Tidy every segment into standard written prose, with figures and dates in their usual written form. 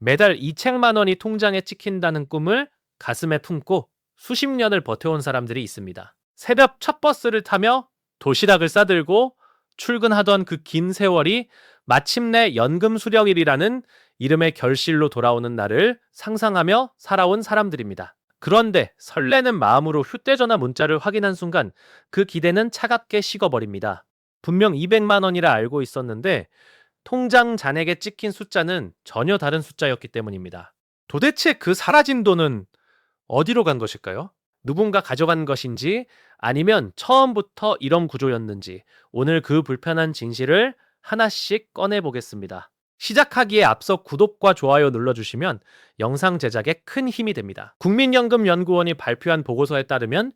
매달 2천만 원이 통장에 찍힌다는 꿈을 가슴에 품고 수십 년을 버텨온 사람들이 있습니다. 새벽 첫 버스를 타며 도시락을 싸들고 출근하던 그 긴 세월이 마침내 연금 수령일이라는 이름의 결실로 돌아오는 날을 상상하며 살아온 사람들입니다. 그런데 설레는 마음으로 휴대전화 문자를 확인한 순간 그 기대는 차갑게 식어버립니다. 분명 200만 원이라 알고 있었는데 통장 잔액에 찍힌 숫자는 전혀 다른 숫자였기 때문입니다. 도대체 그 사라진 돈은 어디로 간 것일까요? 누군가 가져간 것인지 아니면 처음부터 이런 구조였는지 오늘 그 불편한 진실을 하나씩 꺼내보겠습니다. 시작하기에 앞서 구독과 좋아요 눌러주시면 영상 제작에 큰 힘이 됩니다. 국민연금연구원이 발표한 보고서에 따르면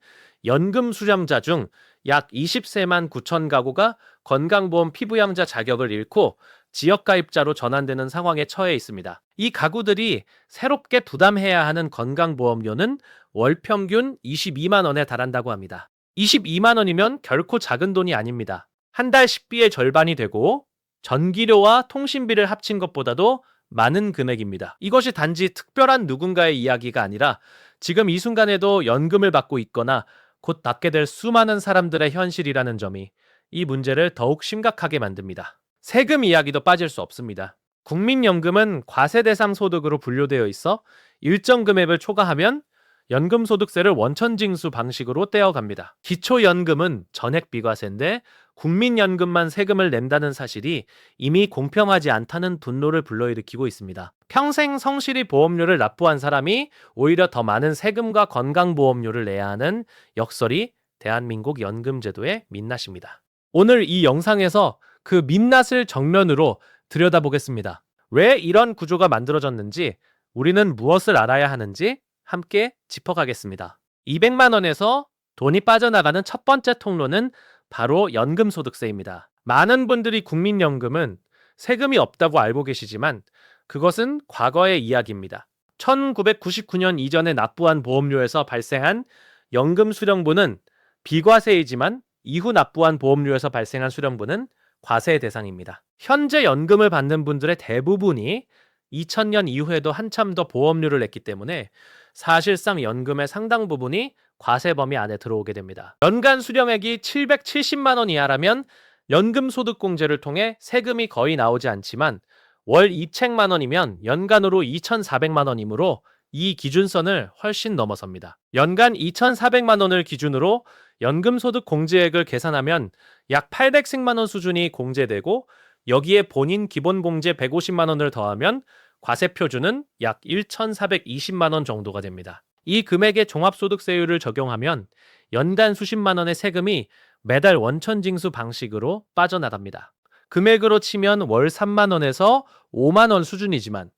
연금 수령자 중 약 20세만 9천 가구가 건강보험 피부양자 자격을 잃고 지역가입자로 전환되는 상황에 처해 있습니다. 이 가구들이 새롭게 부담해야 하는 건강보험료는 월 평균 22만 원에 달한다고 합니다. 22만 원이면 결코 작은 돈이 아닙니다. 한 달 식비의 절반이 되고 전기료와 통신비를 합친 것보다도 많은 금액입니다. 이것이 단지 특별한 누군가의 이야기가 아니라 지금 이 순간에도 연금을 받고 있거나 곧 받게 될 수많은 사람들의 현실이라는 점이 이 문제를 더욱 심각하게 만듭니다. 세금 이야기도 빠질 수 없습니다. 국민연금은 과세대상 소득으로 분류되어 있어 일정 금액을 초과하면 연금소득세를 원천징수 방식으로 떼어갑니다. 기초연금은 전액비과세인데 국민연금만 세금을 낸다는 사실이 이미 공평하지 않다는 분노를 불러일으키고 있습니다. 평생 성실히 보험료를 납부한 사람이 오히려 더 많은 세금과 건강보험료를 내야 하는 역설이 대한민국 연금제도의 민낯입니다. 오늘 이 영상에서 그 민낯을 정면으로 들여다보겠습니다. 왜 이런 구조가 만들어졌는지, 우리는 무엇을 알아야 하는지 함께 짚어가겠습니다. 200만 원에서 돈이 빠져나가는 첫 번째 통로는 바로 연금소득세입니다. 많은 분들이 국민연금은 세금이 없다고 알고 계시지만 그것은 과거의 이야기입니다. 1999년 이전에 납부한 보험료에서 발생한 연금 수령분은 비과세이지만 이후 납부한 보험료에서 발생한 수령분은 과세 대상입니다. 현재 연금을 받는 분들의 대부분이 2000년 이후에도 한참 더 보험료를 냈기 때문에 사실상 연금의 상당 부분이 과세 범위 안에 들어오게 됩니다. 연간 수령액이 770만 원 이하라면 연금소득공제를 통해 세금이 거의 나오지 않지만 월 2천만 원이면 연간으로 2,400만 원이므로 이 기준선을 훨씬 넘어섭니다. 연간 2,400만 원을 기준으로 연금소득 공제액을 계산하면 약 800만 원 수준이 공제되고 여기에 본인 기본공제 150만 원을 더하면 과세 표준은 약 1,420만 원 정도가 됩니다. 이 금액의 종합소득세율을 적용하면 연간 수십만 원의 세금이 매달 원천징수 방식으로 빠져나갑니다. 금액으로 치면 월 3만 원에서 5만 원 수준이지만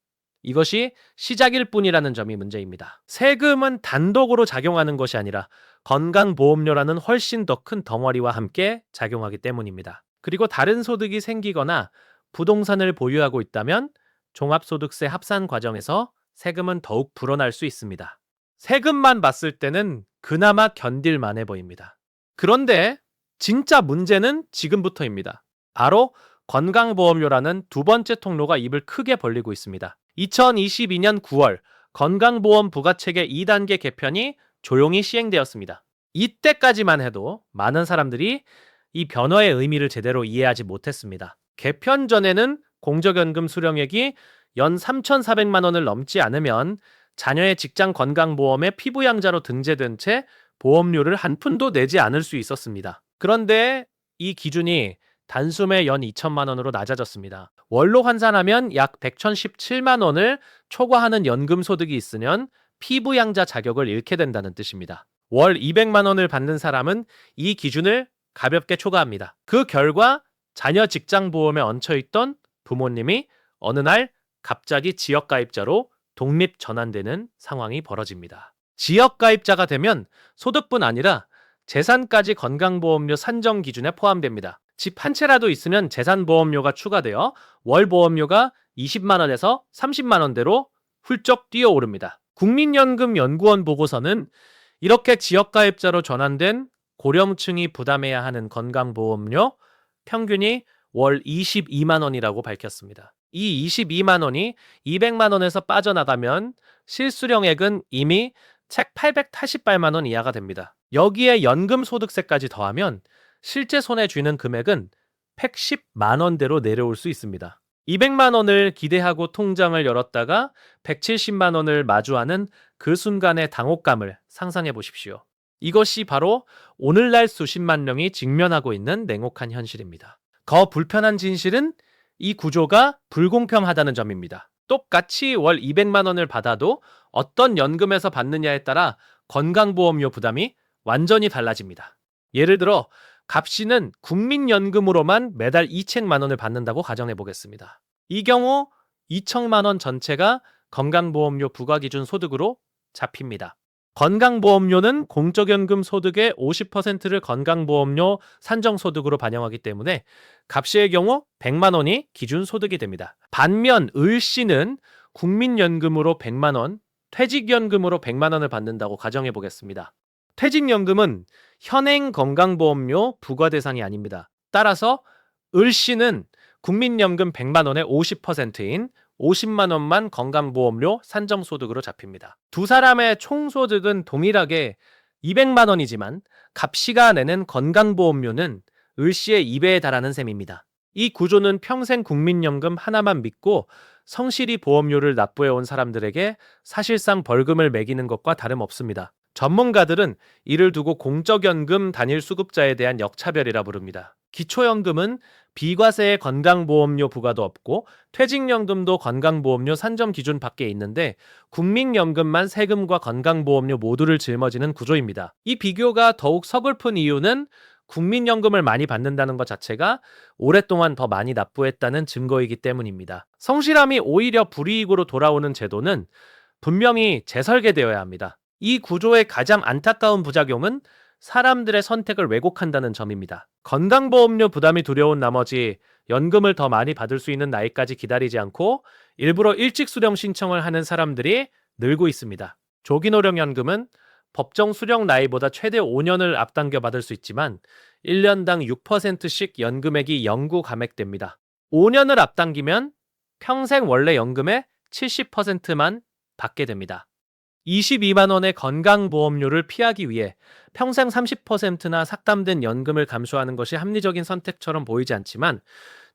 이것이 시작일 뿐이라는 점이 문제입니다. 세금은 단독으로 작용하는 것이 아니라 건강보험료라는 훨씬 더 큰 덩어리와 함께 작용하기 때문입니다. 그리고 다른 소득이 생기거나 부동산을 보유하고 있다면 종합소득세 합산 과정에서 세금은 더욱 불어날 수 있습니다. 세금만 봤을 때는 그나마 견딜만해 보입니다. 그런데 진짜 문제는 지금부터입니다. 바로 건강보험료라는 두 번째 통로가 입을 크게 벌리고 있습니다. 2022년 9월 건강보험 부가체계 2단계 개편이 조용히 시행되었습니다. 이때까지만 해도 많은 사람들이 이 변화의 의미를 제대로 이해하지 못했습니다. 개편 전에는 공적연금 수령액이 연 3,400만 원을 넘지 않으면 자녀의 직장 건강보험에 피부양자로 등재된 채 보험료를 한 푼도 내지 않을 수 있었습니다. 그런데 이 기준이 단숨에 연 2천만 원으로 낮아졌습니다. 월로 환산하면 약 1,117만 원을 초과하는 연금소득이 있으면 피부양자 자격을 잃게 된다는 뜻입니다. 월 200만 원을 받는 사람은 이 기준을 가볍게 초과합니다. 그 결과 자녀 직장보험에 얹혀있던 부모님이 어느 날 갑자기 지역가입자로 독립 전환되는 상황이 벌어집니다. 지역가입자가 되면 소득뿐 아니라 재산까지 건강보험료 산정 기준에 포함됩니다. 집 한 채라도 있으면 재산보험료가 추가되어 월 보험료가 20만 원에서 30만 원대로 훌쩍 뛰어오릅니다. 국민연금연구원 보고서는 이렇게 지역가입자로 전환된 고령층이 부담해야 하는 건강보험료 평균이 월 22만 원이라고 밝혔습니다. 이 22만 원이 200만 원에서 빠져나가면 실수령액은 이미 책 888만 원 이하가 됩니다. 여기에 연금소득세까지 더하면 실제 손에 쥐는 금액은 110만 원대로 내려올 수 있습니다. 200만 원을 기대하고 통장을 열었다가 170만 원을 마주하는 그 순간의 당혹감을 상상해 보십시오. 이것이 바로 오늘날 수십만 명이 직면하고 있는 냉혹한 현실입니다. 더 불편한 진실은 이 구조가 불공평하다는 점입니다. 똑같이 월 200만 원을 받아도 어떤 연금에서 받느냐에 따라 건강보험료 부담이 완전히 달라집니다. 예를 들어 갑 씨는 국민연금으로만 매달 2천만 원을 받는다고 가정해 보겠습니다. 이 경우 2천만 원 전체가 건강보험료 부과기준 소득으로 잡힙니다. 건강보험료는 공적연금 소득의 50%를 건강보험료 산정소득으로 반영하기 때문에 갑 씨의 경우 100만 원이 기준소득이 됩니다. 반면 을 씨는 국민연금으로 100만 원, 퇴직연금으로 100만 원을 받는다고 가정해 보겠습니다. 퇴직연금은 현행 건강보험료 부과 대상이 아닙니다. 따라서 을 씨는 국민연금 100만 원의 50%인 50만 원만 건강보험료 산정소득으로 잡힙니다. 두 사람의 총소득은 동일하게 200만 원이지만 갑 씨가 내는 건강보험료는 을 씨의 2배에 달하는 셈입니다. 이 구조는 평생 국민연금 하나만 믿고 성실히 보험료를 납부해온 사람들에게 사실상 벌금을 매기는 것과 다름없습니다. 전문가들은 이를 두고 공적연금 단일 수급자에 대한 역차별이라 부릅니다. 기초연금은 비과세의 건강보험료 부과도 없고 퇴직연금도 건강보험료 산정 기준 밖에 있는데 국민연금만 세금과 건강보험료 모두를 짊어지는 구조입니다. 이 비교가 더욱 서글픈 이유는 국민연금을 많이 받는다는 것 자체가 오랫동안 더 많이 납부했다는 증거이기 때문입니다. 성실함이 오히려 불이익으로 돌아오는 제도는 분명히 재설계되어야 합니다. 이 구조의 가장 안타까운 부작용은 사람들의 선택을 왜곡한다는 점입니다. 건강보험료 부담이 두려운 나머지 연금을 더 많이 받을 수 있는 나이까지 기다리지 않고 일부러 일찍 수령 신청을 하는 사람들이 늘고 있습니다. 조기노령연금은 법정 수령 나이보다 최대 5년을 앞당겨 받을 수 있지만 1년당 6%씩 연금액이 영구 감액됩니다. 5년을 앞당기면 평생 원래 연금의 70%만 받게 됩니다. 22만 원의 건강보험료를 피하기 위해 평생 30%나 삭감된 연금을 감수하는 것이 합리적인 선택처럼 보이지 않지만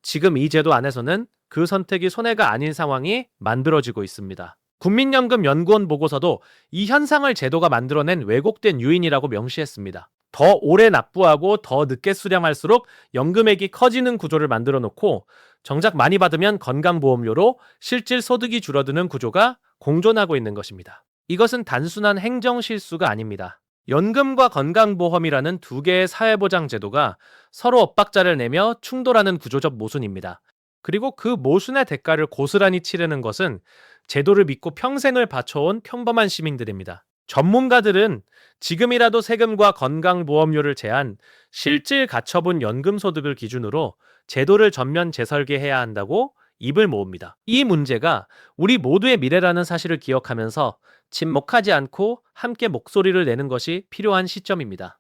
지금 이 제도 안에서는 그 선택이 손해가 아닌 상황이 만들어지고 있습니다. 국민연금연구원 보고서도 이 현상을 제도가 만들어낸 왜곡된 요인이라고 명시했습니다. 더 오래 납부하고 더 늦게 수령할수록 연금액이 커지는 구조를 만들어 놓고 정작 많이 받으면 건강보험료로 실질 소득이 줄어드는 구조가 공존하고 있는 것입니다. 이것은 단순한 행정실수가 아닙니다. 연금과 건강보험이라는 두 개의 사회보장 제도가 서로 엇박자를 내며 충돌하는 구조적 모순입니다. 그리고 그 모순의 대가를 고스란히 치르는 것은 제도를 믿고 평생을 바쳐온 평범한 시민들입니다. 전문가들은 지금이라도 세금과 건강보험료를 제한, 실질 가처분 연금소득을 기준으로 제도를 전면 재설계해야 한다고 입을 모읍니다. 이 문제가 우리 모두의 미래라는 사실을 기억하면서 침묵하지 않고 함께 목소리를 내는 것이 필요한 시점입니다.